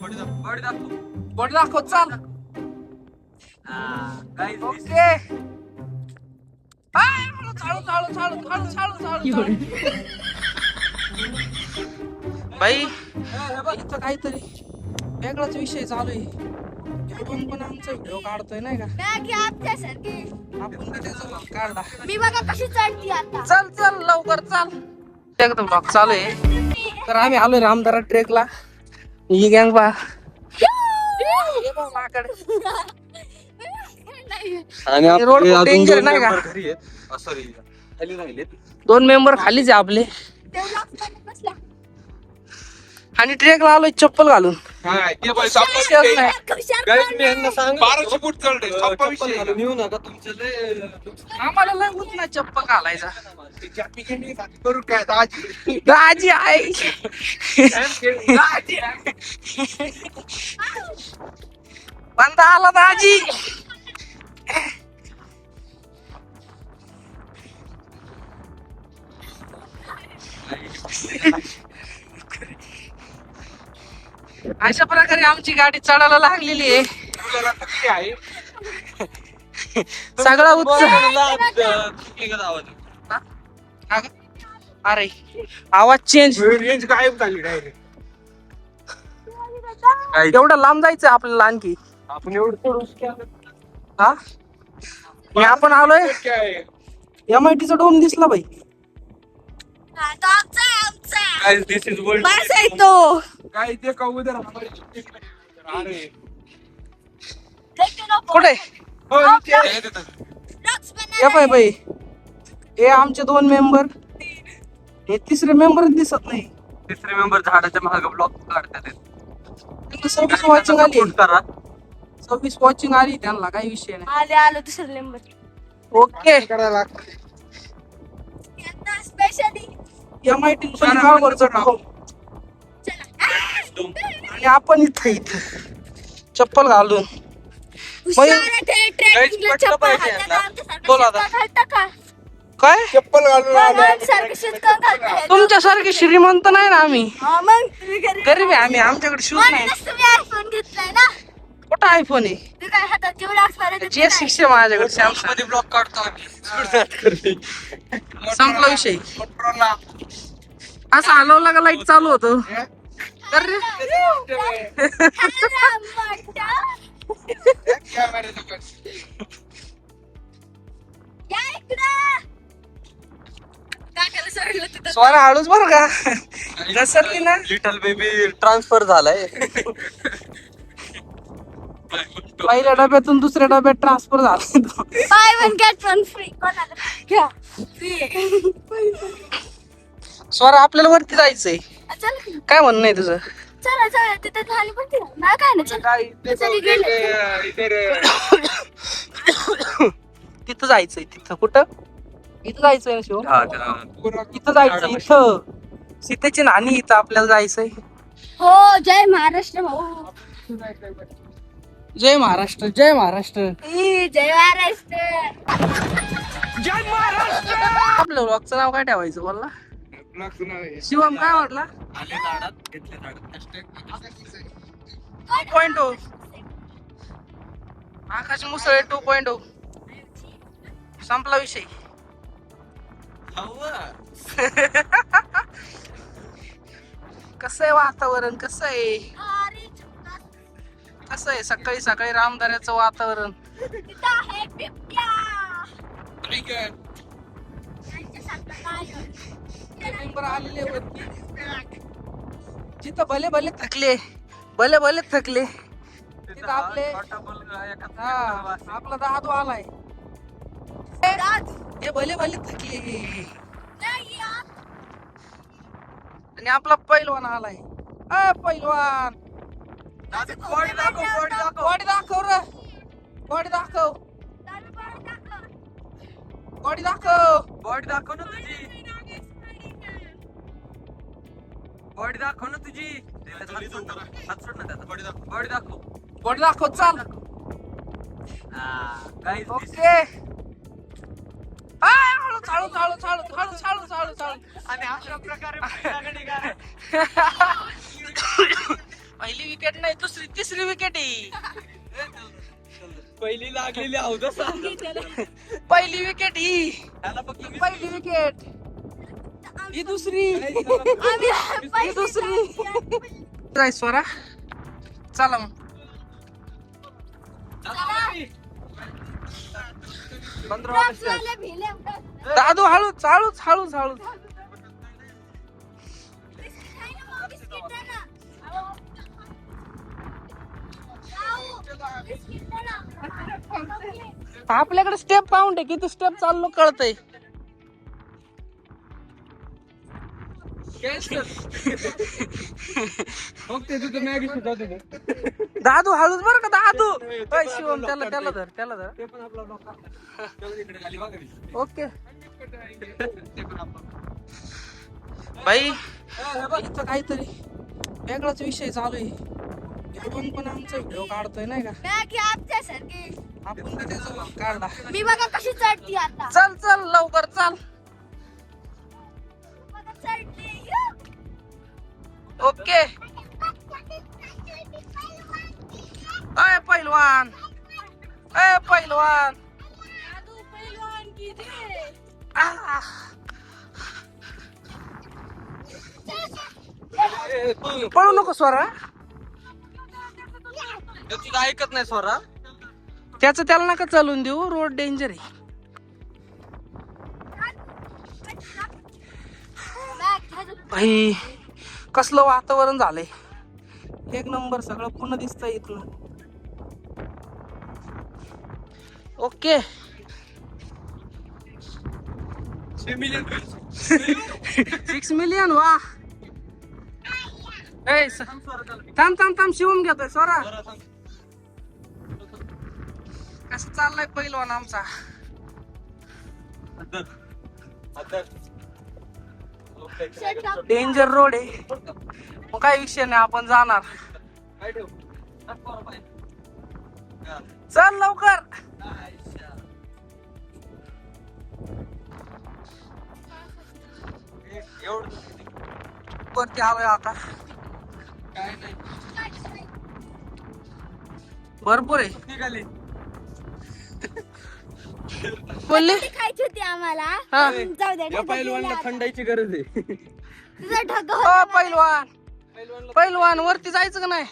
Body दाखव चाल. Okay. बाई इथं काहीतरी वेगळाच विषय चालू आहे. पण आमचा व्हिडिओ काढतोय नाही का आपण का त्याचा vlog काढला. मी बघा कशी चढती आता. चल चल लवकर चाल. एकदम ब्लॉग चालू आहे. तर आम्ही आलोय रामदारा ट्रेकला. ही गँग बा रोड डेंजर नाही का. दोन मेंबर खालीच आहे आपले. आणि ट्रेकला आलोय चप्पल घालून. आम्हाला लय होत नाही चप्पल घालायचा. दाजी आहे. बंदा आला दाजी. अशा प्रकारे आमची गाडी चढायला लागलेली आहे. सगळा उत्साह. अरे आवाज चेंज. एवढं लांब जायचं आपल्याला आणखी. आपण एवढं हा मी आपण आलोय. MIT चा डोम दिसला बाई. बस आहे तो. काय ते का उद्या कुठे हे बाई हे आमचे दोन मेंबर. हे तिसरे मेंबर दिसत नाही. तिसरे मेंबर झाडाच्या मागे ब्लॉक काढतात. 26 वॉचिंग आली. 26 वॉचिंग आली त्यांना काही विषय नाही. आलो दुसरं नंबर. ओके. स्पेशली MIT गावावरचं नाव. आणि आपण इथं चप्पल घालून काय चप्पल घालून तुमच्यासारखे श्रीमंत नाही ना आम्ही. गरीब आहे आम्ही. आमच्याकडे शूज नाही. कुठं आयफोन आहे. J6 आहे माझ्याकडे. सॅमसंग ब्लॉक काढतो संपला विषय. असं हलवला का लाईट चालू होतं. स्वरा हळूच बर का. घसरली ना. लिटल बेबी ट्रान्सफर झालाय. पहिल्या डब्यातून दुसऱ्या डब्यात ट्रान्सफर झाला. By one get one free. घ्या. स्वरा आपल्याला वरती जायचंय. चल काय म्हणणं आहे तुझं. चला चला तिथे झाली पण ती ना काय ना तिथं जायचंय. तिथं कुठं इथं जायचंय ना शिव. इथं जायचं. इथं सीतेची नाणी. इथं आपल्याला जायचंय. हो. जय महाराष्ट्र भाऊ. जय महाराष्ट्र. जय महाराष्ट्र. जय महाराष्ट्र. जय महाराष्ट्र. आपल्या ब्लॉगचं नाव काय ठेवायचं बोलला शिवम. काय म्हटला. 2.0 आकाश मुसळे 2.0 संपला विषय. कसं आहे वातावरण. कसं आहे सकाळी सकाळी रामदाऱ्याचं वातावरण. मेंबर आलेले वरती. जिथं भले भले थकले तिथं आपले आपला दादू आलाय. हे भले थकले. आणि आपला पैलवान आलाय. पैलवान बॉडी दाखव. बॉडी दाखव रे. बॉडी दाखव. बॉडी दाखव. बॉडी दाखव ना तुझी. बॉडी दाखव ना तुझी. हात सोड ना त्याचा. बॉडी दाखव. बॉडी दाखव चाल. गाईस ओके. चालू. आणि अशा प्रकारे पहिली विकेट नाही, दुसरी तिसरी विकेट आहे. पहिली लागलेली अवधसा. पहिली विकेट ही पहिली विकेट, ही दुसरी, ही दुसरी. काय स्वरा, चला मग. 15 दादू हळूच हळूच हळूच हळूच. आपल्याकडे स्टेप काउंट आहे, किती स्टेप चाललो कळतंय. दादू हळूच बरं का दादू. ओय शिवम, त्याला त्याला धर, त्याला धर. ओके बाई, इथं काहीतरी वेगळाच विषय चालू आहे. आपण पण आमचा व्हिडिओ काढतोय नाही का, आमच्यासारखी आपण का त्याचा vlog काढला. मी बघा कशी चढती आता. चल चल लवकर चल. बघा चढली. ओके. अय पहिलवान, अय पहिलवान. आह. पळू नको स्वरा. तुझं ऐकत नाही स्वरा. त्याचं त्याला नका चालून देऊ, रोड डेंजर आहे. भाई कसलं वातावरण झालंय, एक नंबर. सगळं पुन्हा दिसतंय इथलं. ओके. 6 मिलियन वा. थांब थांब थांब, शिवून घेतोय स्वरा. कसं चाललंय पहिलवान आमचा. डेंजर रोड आहे, मग काय विषय नाही, आपण जाणार. चल लवकर. वरती आलोय आता. भरपूर आहे. बोलले खायची होती आम्हाला. हा. जाऊ दे. या पहिलवानला थंडाईची गरज आहे. तुझा ढग हो पहिलवान, पहिलवान वरती जायचं का नाही.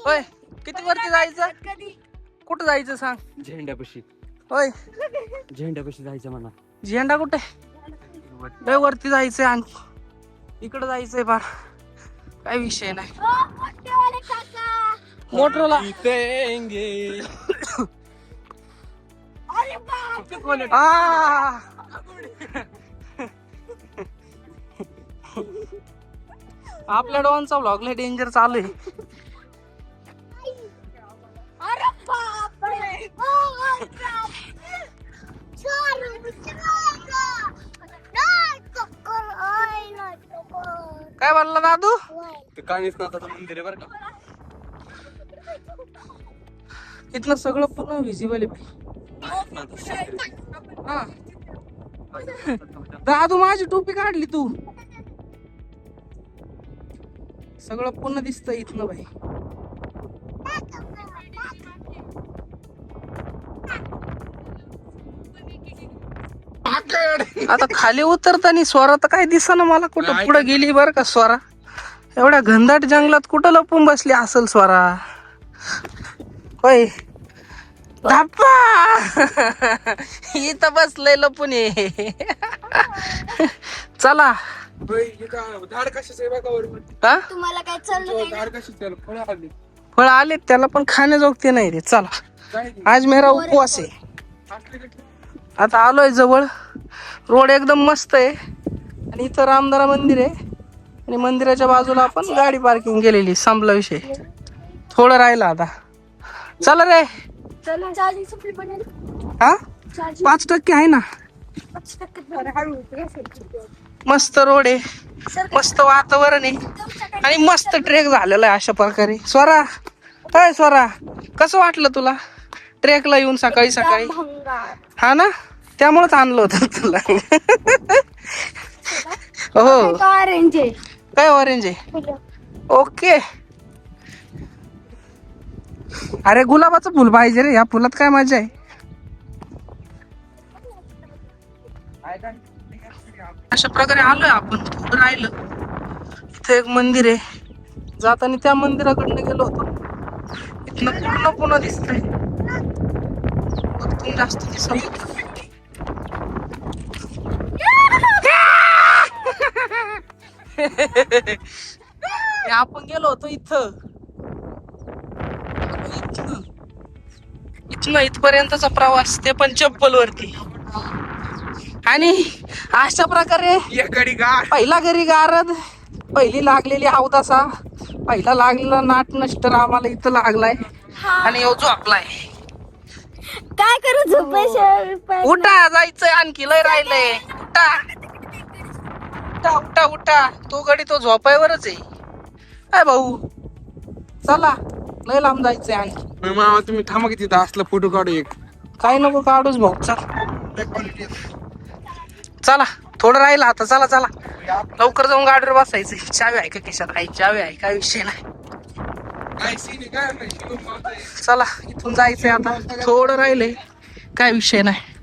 होय, किती वरती जायचं, कधी कुठं जायचं सांग. झेंड्यापाशी, होय झेंड्यापाशी जायचं म्हणा. झेंडा कुठे, लय वरती जायचंय आणि इकडं जायचंय फार. काय विषय नाही. मोठेवाले काका. मोटरला अरे बाप. आ. आपल्या डॉनचा व्लॉग लय डेंजर चालू आहे. अरे बाप रे. काय बोलला दादू. ते कानिसनाथाचं मंदिर आहे बरं का. इथलं सगळं पूर्ण व्हिजिबल आहे. हा. दादू माझी टोपी काढली तू. सगळं पूर्ण दिसतंय इथनं भाई. आता खाली उतरताना स्वरा तर काय दिसेना मला, कुठं पुढे गेली बर का स्वरा. एवढ्या घनदाट जंगलात कुठं लपून बसली असेल स्वरा. होय धाप्पा, इथं बसलंय लपून ये. चला. झाड कशाचं आहे बघा वर. हा, तुम्हाला काय चाललं झाड कशाचं आहे, फळं आली. फळ आले त्याला पण खाण्याजोगते नाही रे. चला, आज मेरा उपवास आहे. आता आलोय जवळ. रोड एकदम मस्त आहे आणि इथं रामदारा मंदिर आहे आणि मंदिराच्या बाजूला आपण गाडी पार्किंग केलेली. संपला विषय, थोडं राहिलं आता. चला रे. चला. चार्जिंग संपली पण हा 5% आहे ना. मस्त रोड आहे, मस्त वातावरण आहे आणि मस्त ट्रेक झालेला आहे अशा प्रकारे. स्वरा, काय स्वरा, कसं वाटलं तुला ट्रेकला येऊन सकाळी सकाळी. हा ना, त्यामुळेच आणलं होतं तुला. हो. ऑरेंज आहे. काय ऑरेंज आहे. ओके. अरे गुलाबाचं फुल पाहिजे रे, या फुलात काय मजा आहे. अशा प्रकारे आलोय आपण, थोडं राहिलं. इथे एक मंदिर आहे, जाताना त्या मंदिराकडनं गेलो होतो. इथनं पूर्ण पुन्हा दिसतंय, वरतून जास्त दिसत होतं. आपण गेलो होतो इथं, इथनं इथपर्यंतचा प्रवास, ते पण चप्पल वरती. आणि अशा प्रकारे पहिला घरी गारद, पहिली लागलेली अवदासा, पहिला लागलेला नाट नष्टर आम्हाला इथं लागलाय. आणि यो झोपलाय. काय करू झोपेशिवाय उठा, जायचंय, आणखी लय राहिलंय. उठा उठा उठा उठा, तो गडी तो झोपायवरच आहे. काय भाऊ, चला, लय लांब जायचंय आणखी. मामा तुम्ही थांबा की तिथं असला फोटो काढू एक. काय नको काढूच भाऊ, चला थोडं राहिलं आता. चला चला, लवकर जाऊन गाडीवर बसायचंय. चावी आहे का खिशात? आहे, चावी आहे, काय विषय नाही. चला, इथून जायचंय आता, थोडं राहिलंय, काय विषय नाही.